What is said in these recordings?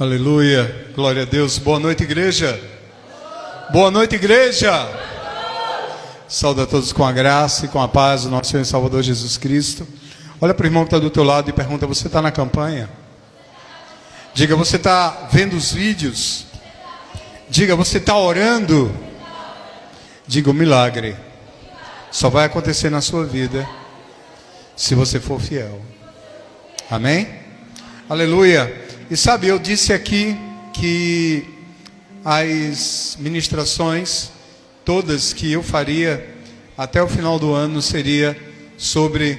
Aleluia, glória a Deus. Boa noite, igreja. Boa noite, igreja. Saúde a todos com a graça e com a paz do nosso Senhor e Salvador Jesus Cristo. Olha para o irmão que está do teu lado e pergunta: você está na campanha? Diga: você está vendo os vídeos? Diga: você está orando? Diga: o milagre só vai acontecer na sua vida se você for fiel. Amém? Aleluia. E sabe, eu disse aqui que as ministrações todas que eu faria até o final do ano seria sobre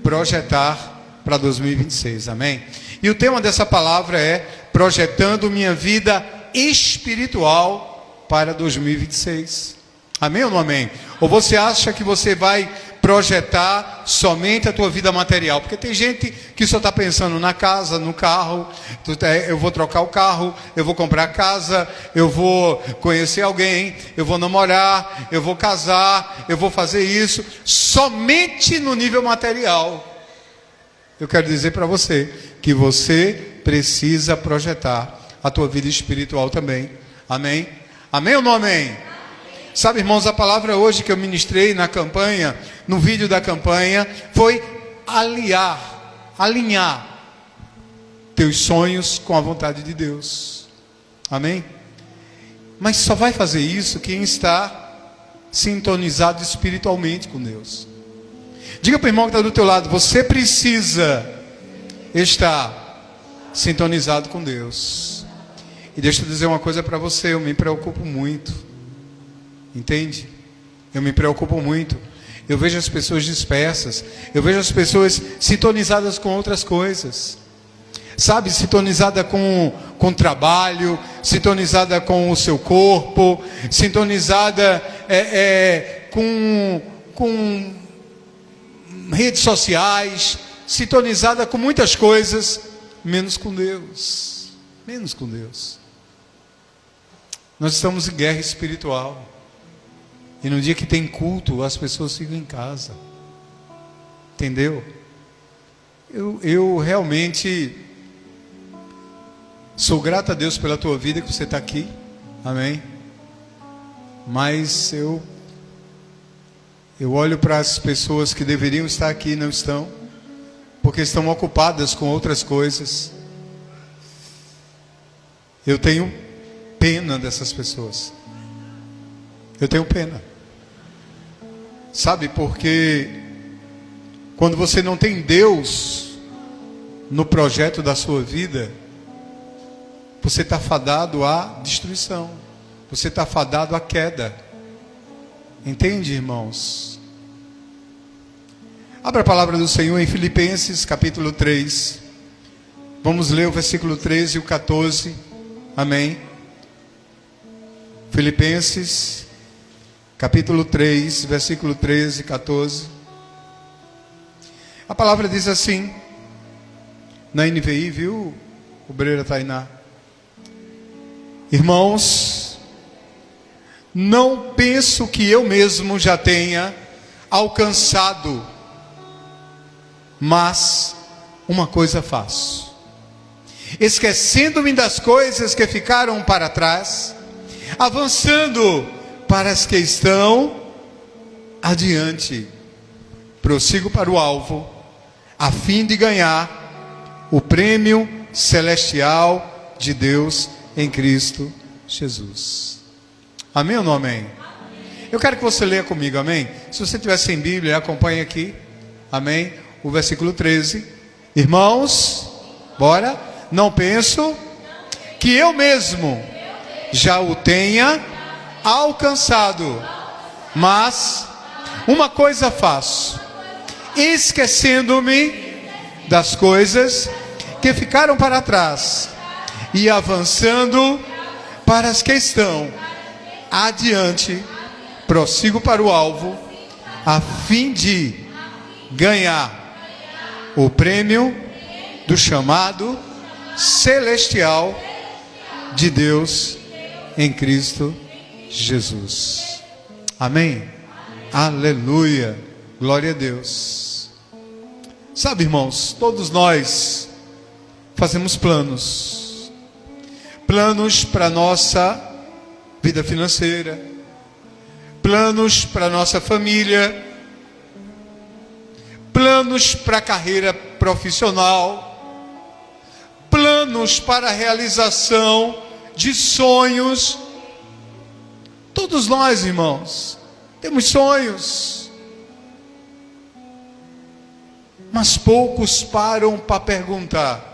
projetar para 2026, amém? E o tema dessa palavra é projetando minha vida espiritual para 2026, amém ou não amém? Ou você acha que você vai projetar somente a tua vida material? Porque tem gente que só está pensando na casa, no carro. Eu vou trocar o carro, eu vou comprar casa, eu vou conhecer alguém, eu vou namorar, eu vou casar, eu vou fazer isso, somente no nível material. Eu quero dizer para você que você precisa projetar a tua vida espiritual também, amém? Amém ou não amém? Sabe, irmãos, a palavra hoje que eu ministrei na campanha, no vídeo da campanha, foi alinhar teus sonhos com a vontade de Deus. Amém? Mas só vai fazer isso quem está sintonizado espiritualmente com Deus. Diga para o irmão que está do teu lado: você precisa estar sintonizado com Deus. E deixa eu dizer uma coisa para você: eu me preocupo muito. Entende? Eu me preocupo muito. Eu vejo as pessoas dispersas. Eu vejo as pessoas sintonizadas com outras coisas. Sabe, sintonizada com trabalho, sintonizada com o seu corpo, sintonizada com redes sociais, sintonizada com muitas coisas, menos com Deus. Menos com Deus. Nós estamos em guerra espiritual. E no dia que tem culto, as pessoas ficam em casa. Entendeu? Eu realmente sou grato a Deus pela tua vida, que você está aqui. Amém? Mas eu olho para as pessoas que deveriam estar aqui e não estão, porque estão ocupadas com outras coisas. Eu tenho pena dessas pessoas. Eu tenho pena. Sabe, porque quando você não tem Deus no projeto da sua vida, você está fadado à destruição. Você está fadado à queda. Entende, irmãos? Abra a palavra do Senhor em Filipenses capítulo 3. Vamos ler o versículo 13 e o 14. Amém? Filipenses capítulo 3, versículo 13 e 14. A palavra diz assim, na NVI, viu, obreira Tainá? Irmãos, não penso que eu mesmo já tenha alcançado, mas uma coisa faço, esquecendo-me das coisas que ficaram para trás, avançando para as que estão adiante, prossigo para o alvo, a fim de ganhar o prêmio celestial de Deus em Cristo Jesus. Amém ou não amém? Amém. Eu quero que você leia comigo, amém? Se você estiver sem Bíblia, acompanhe aqui, amém? O versículo 13. Irmãos, bora? Não penso que eu mesmo já o tenha alcançado, mas uma coisa faço, esquecendo-me das coisas que ficaram para trás e avançando para as que estão adiante, prossigo para o alvo, a fim de ganhar o prêmio do chamado celestial de Deus em Cristo Jesus. Amém? Aleluia. Glória a Deus. Sabe, irmãos, todos nós fazemos planos. planos para a nossa vida financeira, planos para a nossa família, planos para a carreira profissional, planos para a realização de sonhos. Todos nós, irmãos, temos sonhos, mas poucos param para perguntar: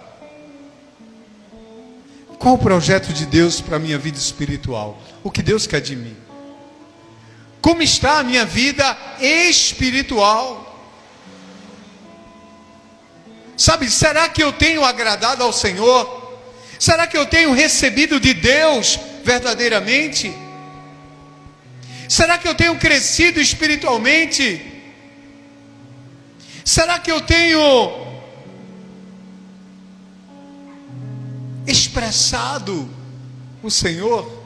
qual o projeto de Deus para a minha vida espiritual? O que Deus quer de mim? Como está a minha vida espiritual? Sabe, será que eu tenho agradado ao Senhor? Será que eu tenho recebido de Deus verdadeiramente? Será que eu tenho crescido espiritualmente? Será que eu tenho expressado o Senhor?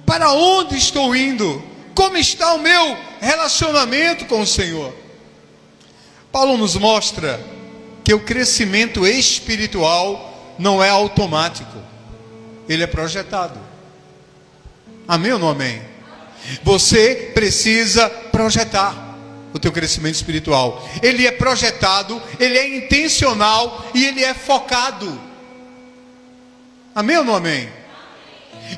Para onde estou indo? Como está o meu relacionamento com o Senhor? Paulo nos mostra que o crescimento espiritual não é automático, ele é projetado. Amém ou não amém? Você precisa projetar o teu crescimento espiritual. Ele é projetado, ele é intencional e ele é focado. Amém ou não amém?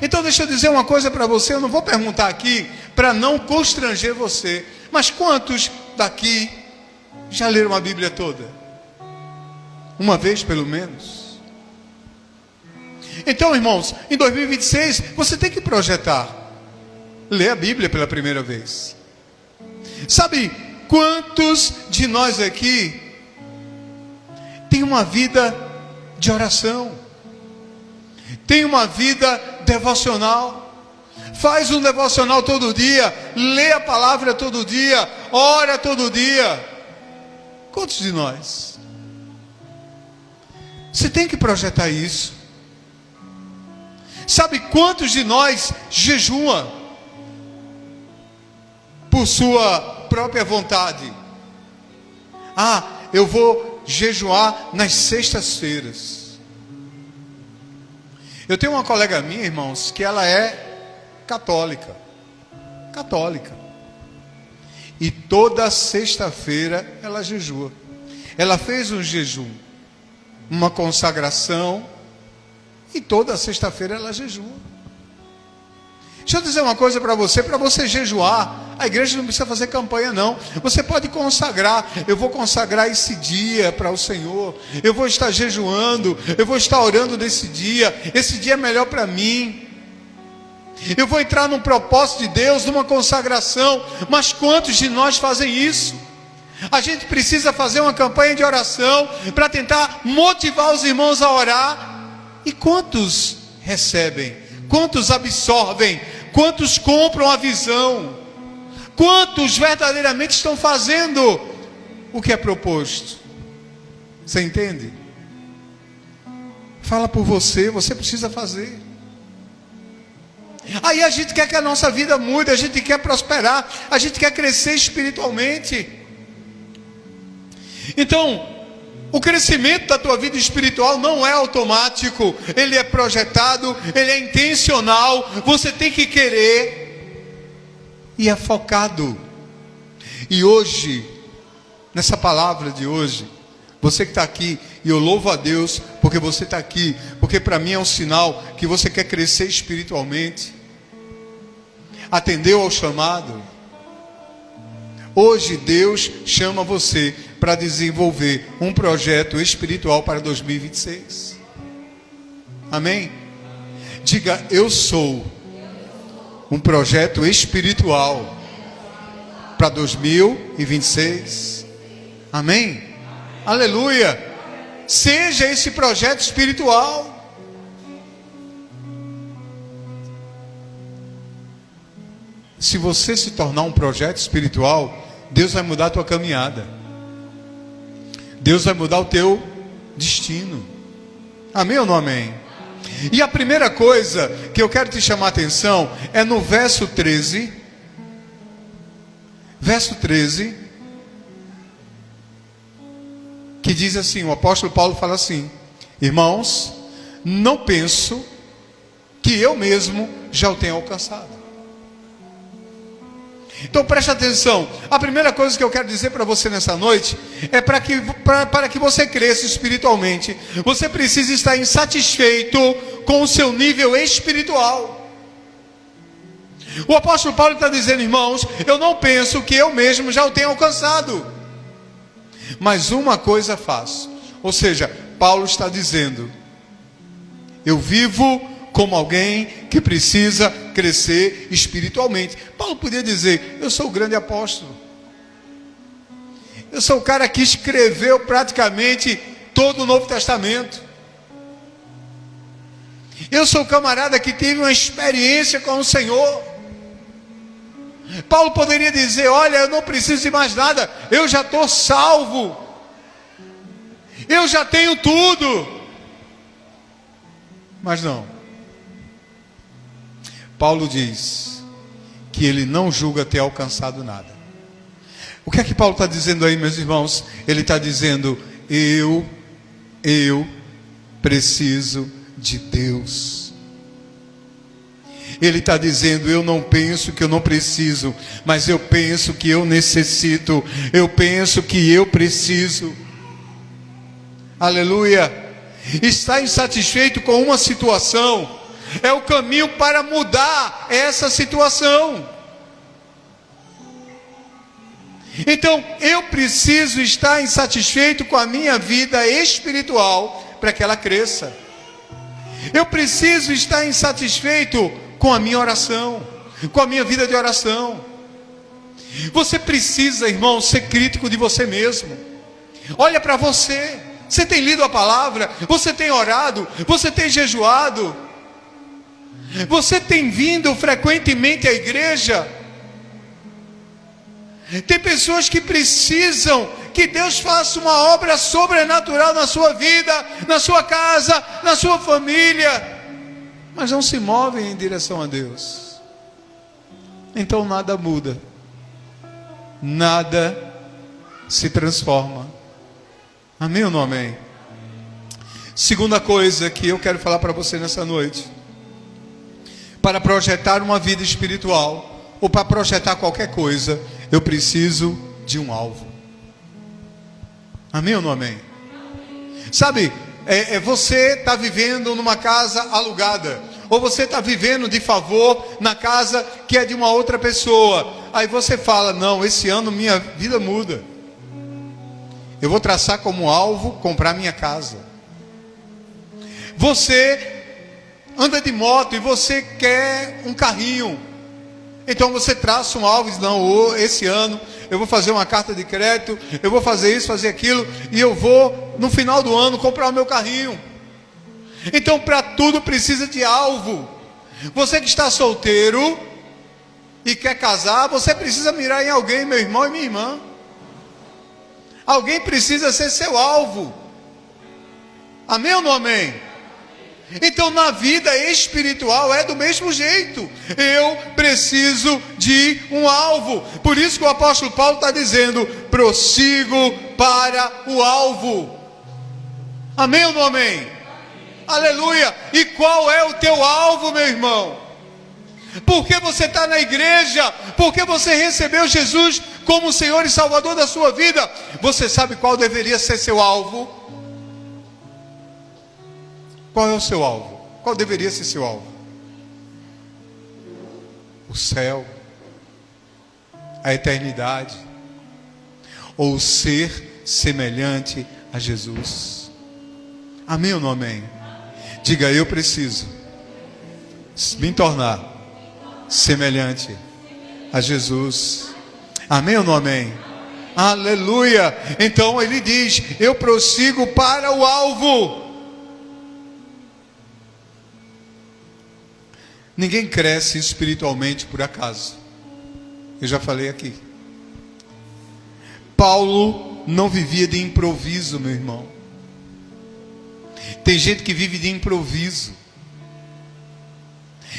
Então deixa eu dizer uma coisa para você. Eu não vou perguntar aqui para não constranger você, mas quantos daqui já leram a Bíblia toda? Uma vez pelo menos. Então, irmãos, em 2026 você tem que projetar ler a Bíblia pela primeira vez. Sabe quantos de nós aqui tem uma vida de oração, tem uma vida devocional, faz um devocional todo dia, lê a palavra todo dia, ora todo dia? Quantos de nós? Você tem que projetar isso. Sabe quantos de nós jejua por sua própria vontade? Eu vou jejuar nas sextas-feiras. Eu tenho uma colega minha, irmãos, que ela é católica. E toda sexta-feira ela jejua. Ela fez um jejum, uma consagração, e toda sexta-feira ela jejua. Deixa eu dizer uma coisa para você jejuar, a igreja não precisa fazer campanha não. Você pode consagrar: eu vou consagrar esse dia para o Senhor, eu vou estar jejuando, eu vou estar orando nesse dia, esse dia é melhor para mim. Eu vou entrar num propósito de Deus, numa consagração. Mas quantos de nós fazem isso? A gente precisa fazer uma campanha de oração para tentar motivar os irmãos a orar. E quantos recebem? Quantos absorvem? Quantos compram a visão? Quantos verdadeiramente estão fazendo o que é proposto? Você entende? Fala por você, você precisa fazer. Aí a gente quer que a nossa vida mude, a gente quer prosperar, a gente quer crescer espiritualmente. Então, o crescimento da tua vida espiritual não é automático, ele é projetado, ele é intencional. Você tem que querer e é focado. E hoje, nessa palavra de hoje, você que está aqui, e eu louvo a Deus porque você está aqui, porque para mim é um sinal que você quer crescer espiritualmente, atendeu ao chamado. Hoje Deus chama você para desenvolver um projeto espiritual para 2026. Amém? Diga: eu sou um projeto espiritual para 2026. Amém? Aleluia! Seja esse projeto espiritual. Se você se tornar um projeto espiritual, Deus vai mudar a tua caminhada. Deus vai mudar o teu destino. Amém ou não amém? E a primeira coisa que eu quero te chamar a atenção é no verso 13. Verso 13. Que diz assim, o apóstolo Paulo fala assim: Irmãos, não penso que eu mesmo já o tenha alcançado. Então preste atenção. A primeira coisa que eu quero dizer para você nessa noite é para que você cresça espiritualmente, você precisa estar insatisfeito com o seu nível espiritual. O apóstolo Paulo está dizendo, irmãos, eu não penso que eu mesmo já o tenha alcançado, mas uma coisa faço. Ou seja, Paulo está dizendo, eu vivo como alguém que precisa crescer espiritualmente. Paulo podia dizer, eu sou o grande apóstolo, eu sou o cara que escreveu praticamente todo o Novo Testamento, eu sou o camarada que teve uma experiência com o Senhor. Paulo poderia dizer, olha, eu não preciso de mais nada, eu já estou salvo, eu já tenho tudo. Mas não. Paulo diz que ele não julga ter alcançado nada. O que é que Paulo está dizendo aí, meus irmãos? Ele está dizendo, eu preciso de Deus. Ele está dizendo, eu não penso que eu não preciso, mas eu penso que eu necessito, eu penso que eu preciso. Aleluia. Está insatisfeito com uma situação, é o caminho para mudar essa situação. Então, eu preciso estar insatisfeito com a minha vida espiritual para que ela cresça. Eu preciso estar insatisfeito com a minha oração, com a minha vida de oração. Você precisa, irmão, ser crítico de você mesmo. Olha para você. Você tem lido a palavra? Você tem orado? Você tem jejuado? Você tem vindo frequentemente à igreja? Tem pessoas que precisam que Deus faça uma obra sobrenatural na sua vida, na sua casa, na sua família, mas não se movem em direção a Deus. Então nada muda, nada se transforma. Amém ou não amém? Segunda coisa que eu quero falar para você nessa noite: para projetar uma vida espiritual, ou para projetar qualquer coisa, eu preciso de um alvo. Amém ou não amém? Sabe, você está vivendo numa casa alugada, ou você está vivendo de favor na casa que é de uma outra pessoa. Aí você fala, não, esse ano minha vida muda, eu vou traçar como alvo comprar minha casa. Você anda de moto e você quer um carrinho, então você traça um alvo e diz, não, esse ano eu vou fazer uma carta de crédito, eu vou fazer isso, fazer aquilo, e eu vou no final do ano comprar o meu carrinho. Então para tudo precisa de alvo. Você que está solteiro e quer casar, você precisa mirar em alguém, meu irmão e minha irmã. Alguém precisa ser seu alvo. Amém ou não amém? Então na vida espiritual é do mesmo jeito. Eu preciso de um alvo. Por isso que o apóstolo Paulo está dizendo, prossigo para o alvo. Amém ou não amém? Aleluia. E qual é o teu alvo, meu irmão? Por que você está na igreja? Por que você recebeu Jesus como Senhor e Salvador da sua vida? Você sabe qual deveria ser seu alvo? Qual é o seu alvo? Qual deveria ser seu alvo? O céu, a eternidade, ou ser semelhante a Jesus. Amém ou não amém? Diga, eu preciso me tornar semelhante a Jesus. Amém ou não amém? Aleluia. Então ele diz, eu prossigo para o alvo. Ninguém cresce espiritualmente por acaso. Eu já falei aqui. Paulo não vivia de improviso, meu irmão. Tem gente que vive de improviso.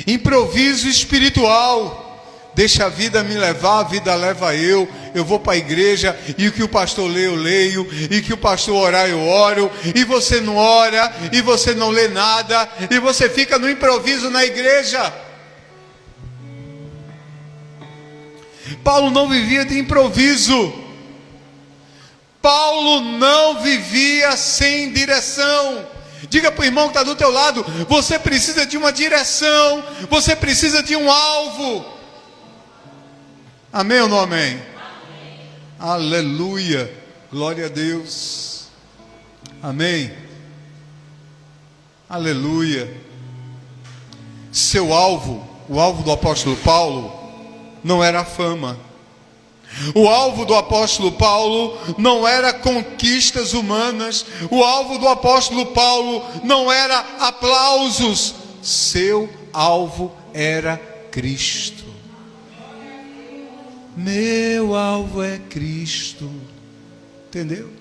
Improviso espiritual. Deixa a vida me levar, a vida leva eu. eu vou para a igreja, e o que o pastor lê, eu leio, e o que o pastor orar, eu oro, e você não ora, e você não lê nada, e você fica no improviso na igreja. Paulo não vivia de improviso. Paulo não vivia sem direção. Diga para o irmão que está do teu lado: você precisa de uma direção, você precisa de um alvo. Amém ou não amém? Amém. Aleluia, glória a Deus. Amém. Aleluia. Seu alvo, o alvo do apóstolo Paulo, não era a fama. O alvo do apóstolo Paulo não era conquistas humanas. O alvo do apóstolo Paulo não era aplausos. Seu alvo era Cristo. Meu alvo é Cristo. Entendeu?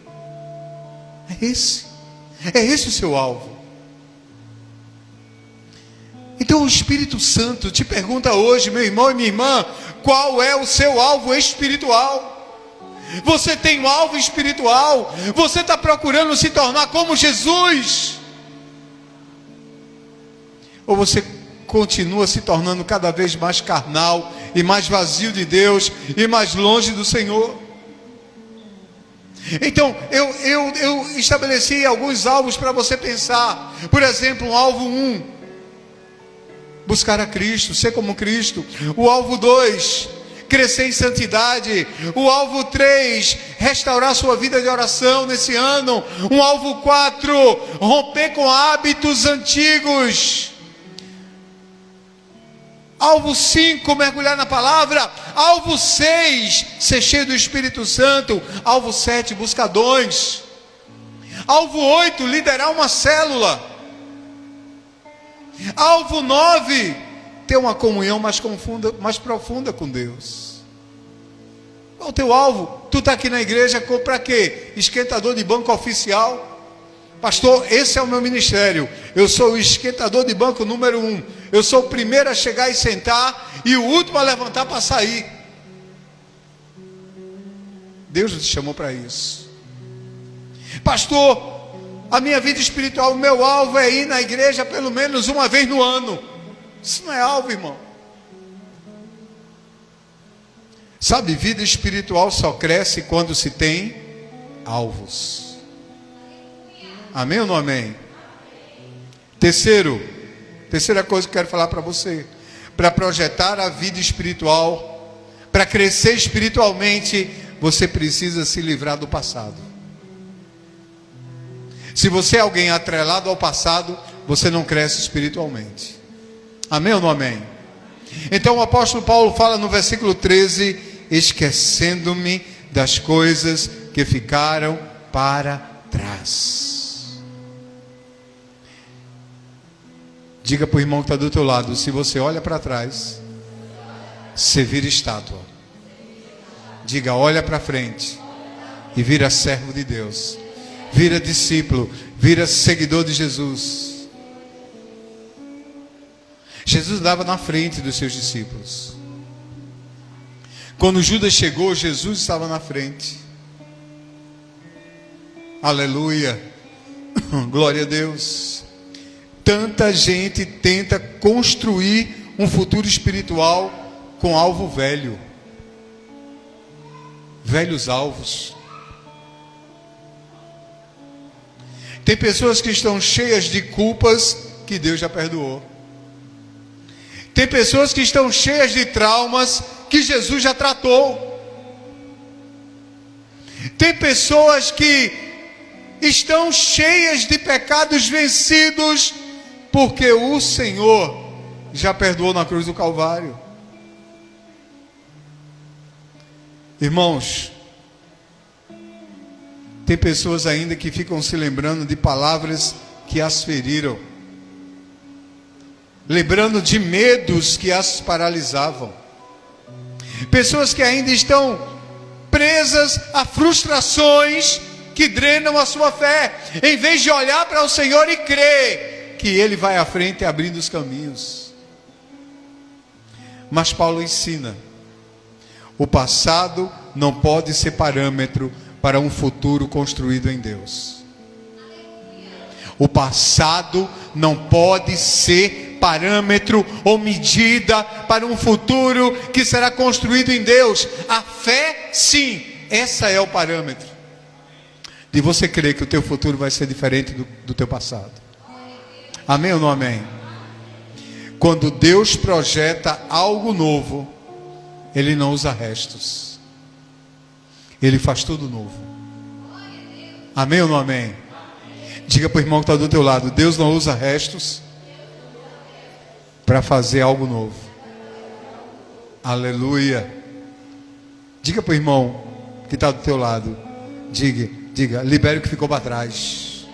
É esse o seu alvo. Então o Espírito Santo te pergunta hoje, meu irmão e minha irmã, qual é o seu alvo espiritual? Você tem um alvo espiritual? Você está procurando se tornar como Jesus? Ou você continua se tornando cada vez mais carnal e mais vazio de Deus e mais longe do Senhor? Então eu estabeleci alguns alvos para você pensar. Por exemplo, um alvo 1: buscar a Cristo, ser como Cristo. O alvo 2: crescer em santidade. O alvo 3: restaurar sua vida de oração nesse ano. Um alvo 4: romper com hábitos antigos. Alvo 5: mergulhar na palavra. Alvo 6: ser cheio do Espírito Santo. Alvo 7: buscar dons. Alvo 8: liderar uma célula. Alvo 9: ter uma comunhão mais profunda com Deus. Qual o teu alvo? Tu está aqui na igreja para quê? Esquentador de banco oficial? Pastor, esse é o meu ministério. Eu sou o esquentador de banco número 1. Eu sou o primeiro a chegar e sentar e o último a levantar para sair. Deus te chamou para isso. Pastor, a minha vida espiritual, o meu alvo é ir na igreja pelo menos uma vez no ano. Isso não é alvo, irmão. Sabe, vida espiritual só cresce quando se tem alvos. Amém ou não amém? Terceira coisa que eu quero falar para você. Para projetar a vida espiritual, para crescer espiritualmente, você precisa se livrar do passado. Se você é alguém atrelado ao passado, você não cresce espiritualmente. Amém ou não amém? Então o apóstolo Paulo fala no versículo 13: esquecendo-me das coisas que ficaram para trás. Diga para o irmão que está do teu lado: se você olha para trás, você vira estátua. Diga: olha para frente e vira servo de Deus. Vira discípulo, vira seguidor de Jesus. Jesus andava na frente dos seus discípulos. Quando Judas chegou, Jesus estava na frente. Aleluia. Glória a Deus. Tanta gente tenta construir um futuro espiritual com alvo velho. Velhos alvos. Tem pessoas que estão cheias de culpas que Deus já perdoou. Tem pessoas que estão cheias de traumas que Jesus já tratou. Tem pessoas que estão cheias de pecados vencidos porque o Senhor já perdoou na cruz do Calvário. Irmãos, tem pessoas ainda que ficam se lembrando de palavras que as feriram, lembrando de medos que as paralisavam. Pessoas que ainda estão presas a frustrações que drenam a sua fé, em vez de olhar para o Senhor e crer que Ele vai à frente abrindo os caminhos. Mas Paulo ensina: o passado não pode ser parâmetro para um futuro construído em Deus. O passado não pode ser parâmetro ou medida para um futuro que será construído em Deus. A fé, sim, essa é o parâmetro de você crer que o teu futuro vai ser diferente do teu passado. Amém ou não amém? Quando Deus projeta algo novo, Ele não usa restos. Ele faz tudo novo. Amém ou não amém? Diga para o irmão que está do teu lado: Deus não usa restos para fazer algo novo. Aleluia. Diga para o irmão que está do teu lado: diga, libere o que ficou para trás.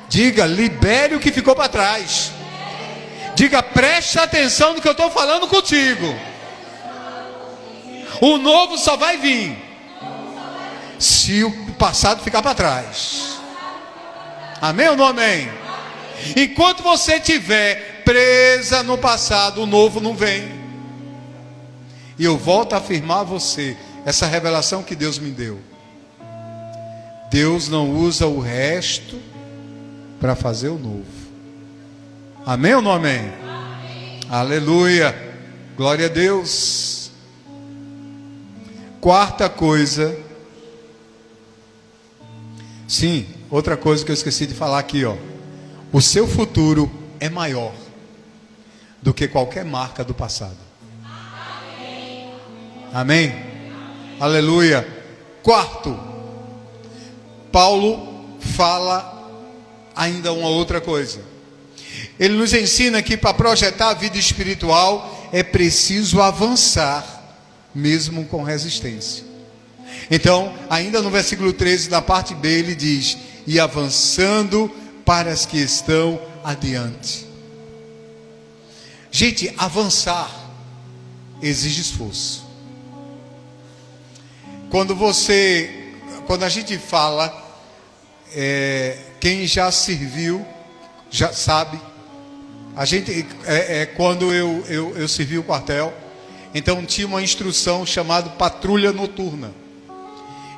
Diga, libere o que ficou para trás. Diga, preste atenção no que eu estou falando contigo. O novo só vai vir se o passado ficar para trás. Amém ou não amém? Enquanto você estiver presa no passado, o novo não vem. E eu volto a afirmar a você essa revelação que Deus me deu. Deus não usa o resto para fazer o novo. Amém ou não amém? Amém. Aleluia. Glória a Deus. Quarta coisa. Sim, outra coisa que eu esqueci de falar aqui, ó. O seu futuro é maior do que qualquer marca do passado. Amém. Amém? Aleluia. Quarto, Paulo fala ainda uma outra coisa. Ele nos ensina que para projetar a vida espiritual é preciso avançar, mesmo com resistência. Então, ainda no versículo 13, na parte B, ele diz: e avançando para as que estão adiante. Gente, avançar exige esforço. Quando a gente fala, quem já serviu, já sabe. A gente, quando eu servi o quartel, então tinha uma instrução chamada patrulha noturna.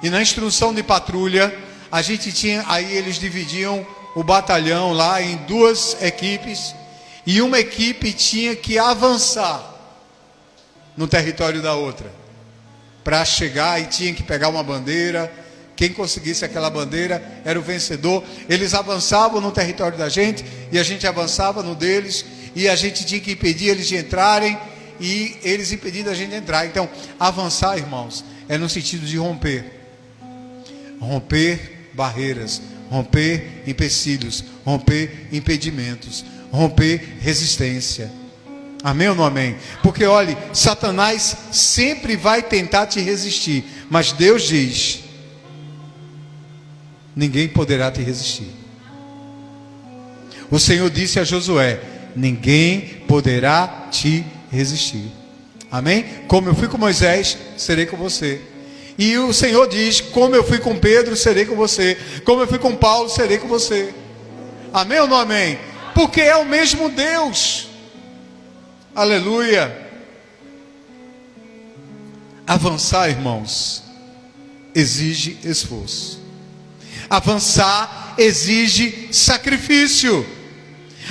E na instrução de patrulha, a gente tinha, aí eles dividiam o batalhão lá em duas equipes, e uma equipe tinha que avançar no território da outra, para chegar, e tinha que pegar uma bandeira. Quem conseguisse aquela bandeira era o vencedor. Eles avançavam no território da gente, e a gente avançava no deles, e a gente tinha que impedir eles de entrarem, e eles impedindo a gente de entrar. Então, avançar, irmãos, é no sentido de romper barreiras, romper empecilhos, romper impedimentos, romper resistência. Amém ou não amém? Porque olhe, Satanás sempre vai tentar te resistir, mas Deus diz: ninguém poderá te resistir. O Senhor disse a Josué: ninguém poderá te resistir. Amém? Como eu fui com Moisés, serei com você. E o Senhor diz: como eu fui com Pedro, serei com você. Como eu fui com Paulo, serei com você. Amém ou não amém? Porque é o mesmo Deus. Aleluia. Avançar, irmãos, exige esforço. Avançar exige sacrifício.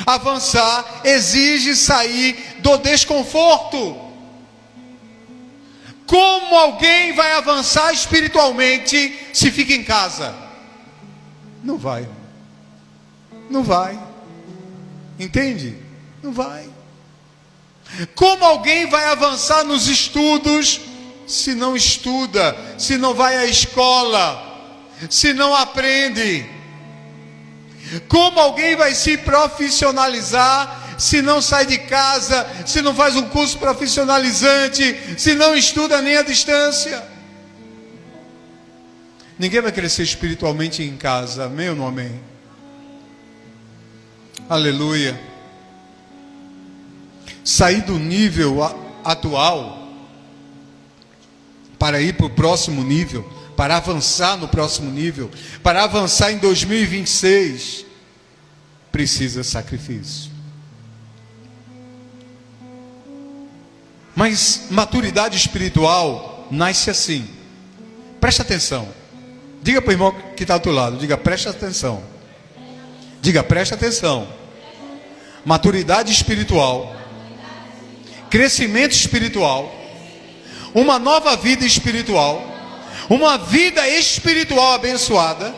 Avançar exige sair do desconforto. Como alguém vai avançar espiritualmente se fica em casa? Não vai. Não vai. Entende? Não vai. Como alguém vai avançar nos estudos se não estuda, se não vai à escola, se não aprende? Como alguém vai se profissionalizar se não sai de casa, se não faz um curso profissionalizante, se não estuda nem à distância? Ninguém vai crescer espiritualmente em casa. Amém ou não amém? Aleluia. Sair do nível atual para ir para o próximo nível, para avançar no próximo nível, para avançar em 2026, precisa sacrifício. Mas maturidade espiritual nasce assim. Presta atenção. Diga para o irmão que está ao teu lado. Diga, presta atenção. Diga, presta atenção. Maturidade espiritual. Crescimento espiritual. Uma nova vida espiritual. Uma vida espiritual abençoada.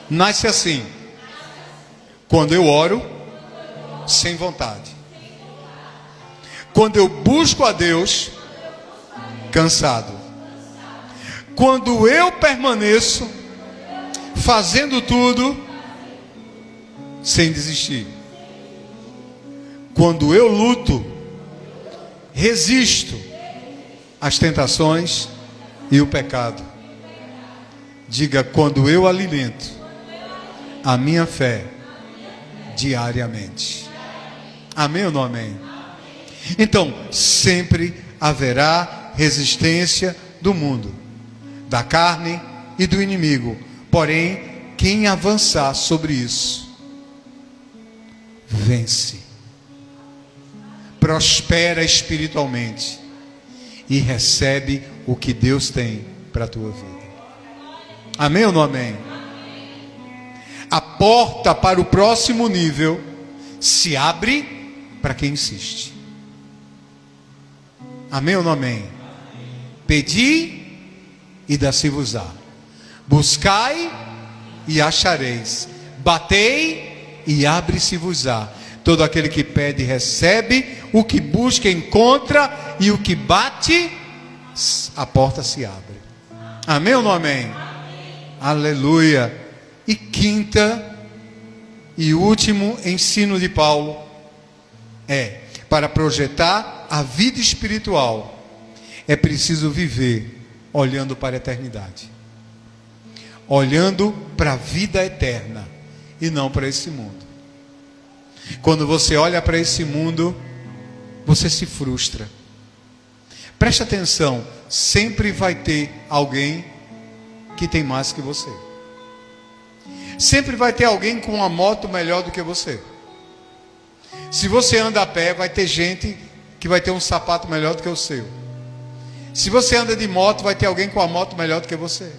Nasce assim. Quando eu oro sem vontade. Quando eu busco a Deus cansado. Quando eu permaneço fazendo tudo sem desistir. Quando eu luto, resisto às tentações e o pecado. Diga, quando eu alimento a minha fé diariamente. Amém ou não amém? Então, sempre haverá resistência do mundo, da carne e do inimigo. Porém, quem avançar sobre isso, vence, prospera espiritualmente e recebe o que Deus tem para a tua vida. Amém ou não amém? A porta para o próximo nível se abre para quem insiste. Amém ou não amém? Pedi e dá-se-vos-á. Buscai e achareis. Batei e abre-se-vos-á. Todo aquele que pede recebe, o que busca encontra, e o que bate, a porta se abre. Amém ou não amém? Amém. Aleluia. E quinta e último ensino de Paulo é: para projetar a vida espiritual, é preciso viver olhando para a eternidade, olhando para a vida eterna e não para esse mundo. Quando você olha para esse mundo, você se frustra. Preste atenção, sempre vai ter alguém que tem mais que você. Sempre vai ter alguém com uma moto melhor do que você. Se você anda a pé, vai ter gente que vai ter um sapato melhor do que o seu. Se você anda de moto, vai ter alguém com a moto melhor do que você.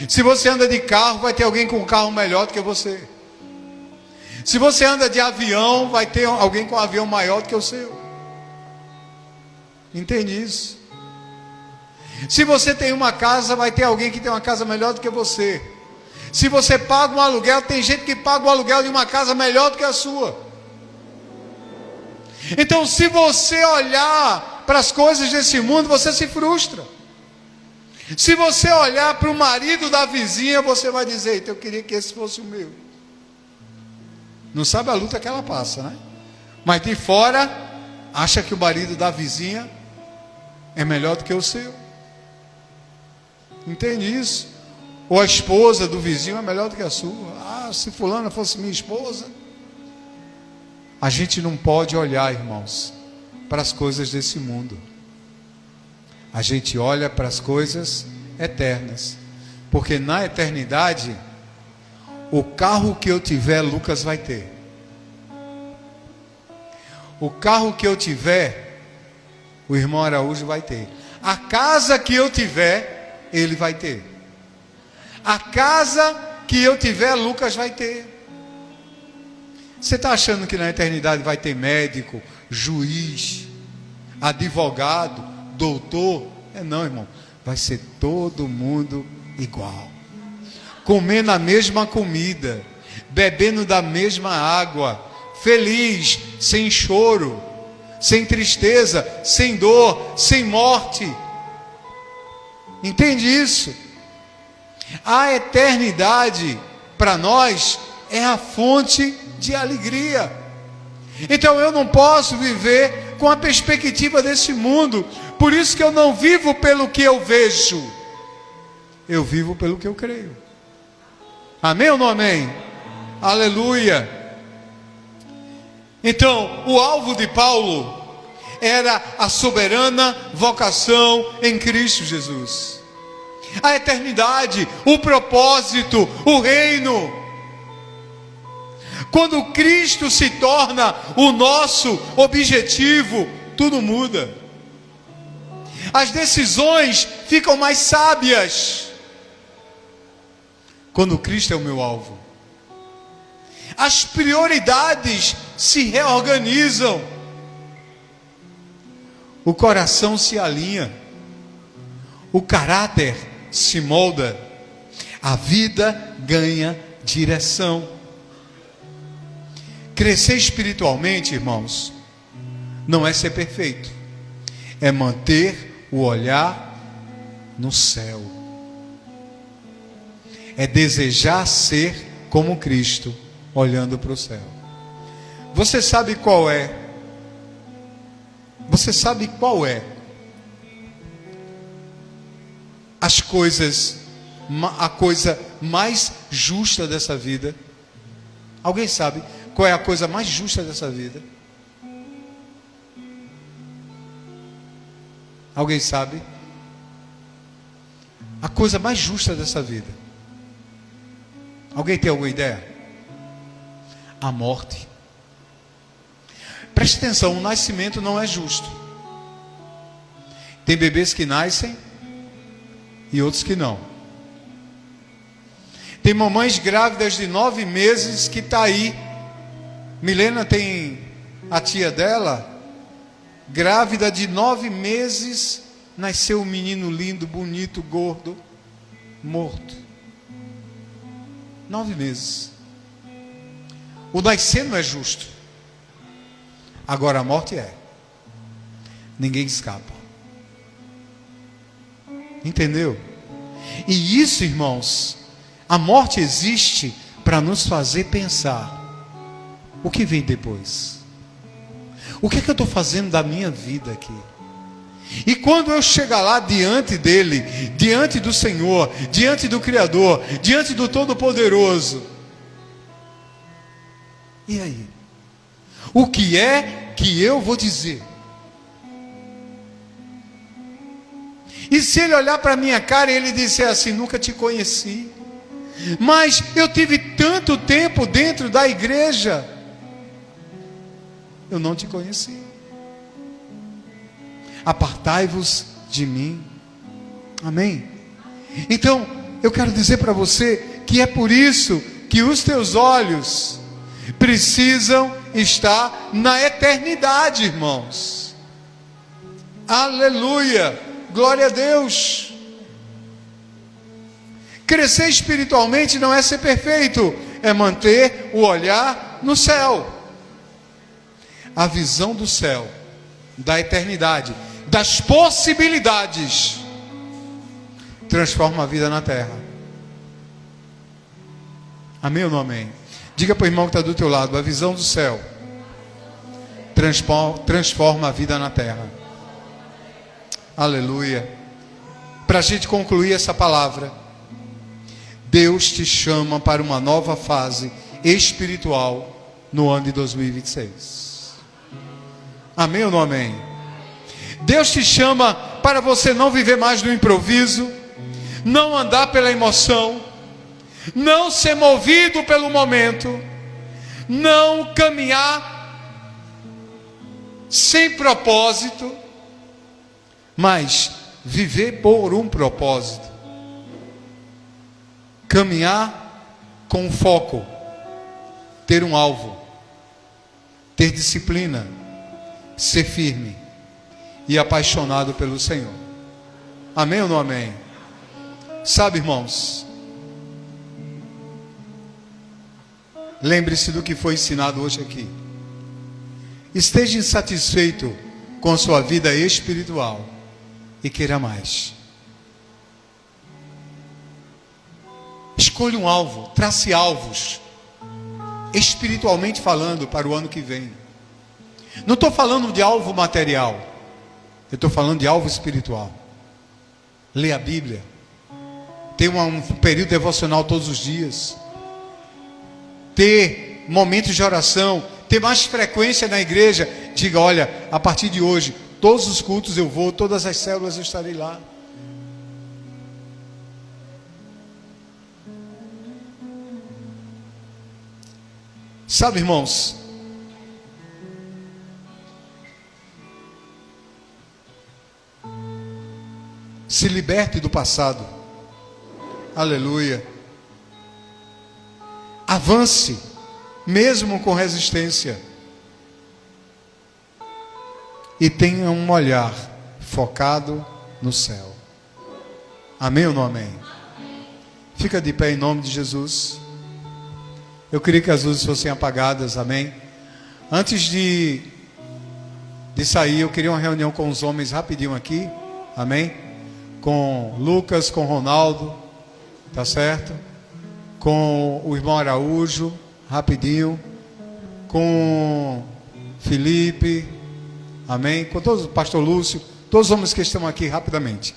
Se você anda de carro, vai ter alguém com um carro melhor do que você. Se você anda de avião, vai ter alguém com um avião maior do que o seu. Entende isso? Se você tem uma casa, vai ter alguém que tem uma casa melhor do que você. Se você paga um aluguel, tem gente que paga o aluguel de uma casa melhor do que a sua. Então, se você olhar para as coisas desse mundo, você se frustra. Se você olhar para o marido da vizinha, você vai dizer: eita, eu queria que esse fosse o meu. Não sabe a luta que ela passa, né? Mas de fora, acha que o marido da vizinha é melhor do que o seu. Entende isso? Ou a esposa do vizinho é melhor do que a sua. Ah, se fulana fosse minha esposa. A gente não pode olhar, irmãos, para as coisas desse mundo. A gente olha para as coisas eternas. Porque na eternidade, o carro que eu tiver, Lucas vai ter. O carro que eu tiver, o irmão Araújo vai ter. A casa que eu tiver, ele vai ter. A casa que eu tiver, Lucas vai ter. Você está achando que na eternidade vai ter médico, juiz, advogado, doutor? Não, irmão. Vai ser todo mundo igual. Comendo a mesma comida, bebendo da mesma água, feliz, sem choro, sem tristeza, sem dor, sem morte. Entende isso? A eternidade, para nós, é a fonte de alegria. Então eu não posso viver com a perspectiva desse mundo. Por isso que eu não vivo pelo que eu vejo, eu vivo pelo que eu creio. Amém ou não amém? Aleluia. Então, o alvo de Paulo era a soberana vocação em Cristo Jesus. A eternidade, o propósito, o reino. Quando Cristo se torna o nosso objetivo, tudo muda. As decisões ficam mais sábias quando Cristo é o meu alvo. As prioridades se reorganizam. O coração se alinha. O caráter se molda. A vida ganha direção. Crescer espiritualmente, irmãos, não é ser perfeito. É manter o olhar no céu. É desejar ser como Cristo, olhando para o céu. Você sabe qual é? Você sabe qual é a coisa mais justa dessa vida? Alguém sabe qual é a coisa mais justa dessa vida? Alguém sabe? A coisa mais justa dessa vida. Alguém tem alguma ideia? A morte. Preste atenção, o nascimento não é justo. Tem bebês que nascem e outros que não. Tem mamães grávidas de 9 meses que está aí. Milena tem a tia dela, grávida de 9 meses, nasceu um menino lindo, bonito, gordo, morto. 9 meses. O nascer não é justo. Agora a morte é. Ninguém escapa. Entendeu? E isso, irmãos, a morte existe para nos fazer pensar: o que vem depois? O que é que eu estou fazendo da minha vida aqui? E quando eu chegar lá diante dele, diante do Senhor, diante do Criador, diante do Todo-Poderoso, e aí? O que é que eu vou dizer? E se ele olhar para a minha cara e ele disser assim: nunca te conheci, mas eu tive tanto tempo dentro da igreja, eu não te conheci. Apartai-vos de mim. Amém? Então, eu quero dizer para você que é por isso que os teus olhos precisam estar na eternidade, irmãos. Aleluia! Glória a Deus! Crescer espiritualmente não é ser perfeito, é manter o olhar no céu. A visão do céu, da eternidade, das possibilidades, transforma a vida na terra. Amém ou não amém? Diga para o irmão que está do teu lado: a visão do céu transforma a vida na terra. Aleluia. Para a gente concluir essa palavra, Deus te chama para uma nova fase espiritual no ano de 2026. Amém ou não amém? Deus te chama para você não viver mais no improviso, não andar pela emoção, não ser movido pelo momento, não caminhar sem propósito, mas viver por um propósito. Caminhar com foco, ter um alvo, ter disciplina, ser firme e apaixonado pelo Senhor. Amém ou não amém? Sabe, irmãos, lembre-se do que foi ensinado hoje aqui. Esteja insatisfeito com sua vida espiritual e queira mais. Escolha um alvo, trace alvos, espiritualmente falando, para o ano que vem. Não estou falando de alvo material, eu estou falando de alvo espiritual. Leia a Bíblia, tenha um período devocional todos os dias, ter momentos de oração, ter mais frequência na igreja. Diga: olha, a partir de hoje, todos os cultos eu vou, todas as células eu estarei lá. Sabe, irmãos, Se liberte do passado. Aleluia. Avance, mesmo com resistência. E tenha um olhar focado no céu. Amém ou não amém? Fica de pé em nome de Jesus. Eu queria que as luzes fossem apagadas, amém? Antes de sair, eu queria uma reunião com os homens rapidinho aqui, amém? Com Lucas, com Ronaldo, tá certo? Com o irmão Araújo, rapidinho. Com Felipe, amém? Com todos, o pastor Lúcio, todos os homens que estão aqui, rapidamente.